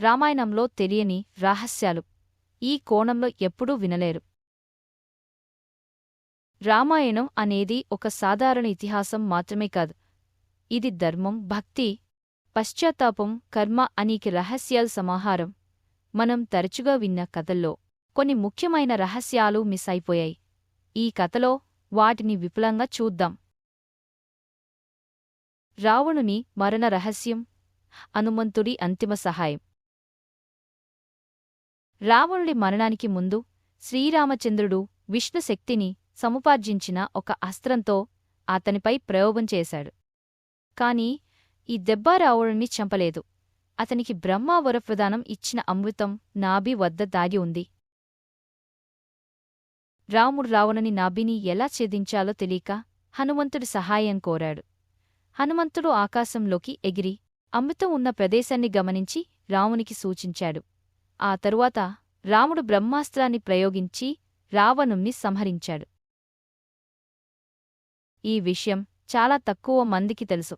రామాయణంలో తెలియని రహస్యాలు ఈ కోణంలో ఎప్పుడూ వినలేరు. రామాయణం అనేది ఒక సాధారణ ఇతిహాసం మాత్రమే కాదు. ఇది ధర్మం, భక్తి, పశ్చాత్తాపం, కర్మ అనేక రహస్యాల సమాహారం. మనం తరచుగా విన్న కథల్లో కొన్ని ముఖ్యమైన రహస్యాలు మిస్ అయిపోయాయి. ఈ కథలో వాటిని విపులంగా చూద్దాం. రావణుని మరణ రహస్యం, హనుమంతుడి అంతిమ సహాయం. రావణుడి మరణానికి ముందు శ్రీరామచంద్రుడు విష్ణుశక్తిని సముపార్జించిన ఒక అస్త్రంతో అతనిపై ప్రయోగం చేశాడు. కాని ఈ దెబ్బ రావణుణ్ణి చంపలేదు. అతనికి బ్రహ్మ వరప్రదానం ఇచ్చిన అమృతం నాభి వద్ద దాగి ఉంది. రాముడు రావణుని నాభిని ఎలా ఛేదించాలో తెలియక హనుమంతుడి సహాయం కోరాడు. హనుమంతుడు ఆకాశంలోకి ఎగిరి అమృతం ఉన్న ప్రదేశాన్ని గమనించి రామునికి సూచించాడు. ఆ తరువాత రాముడు బ్రహ్మాస్త్రాన్ని ప్రయోగించి రావణుణ్ణి సంహరించాడు. ఈ విషయం చాలా తక్కువ మందికి తెలుసు.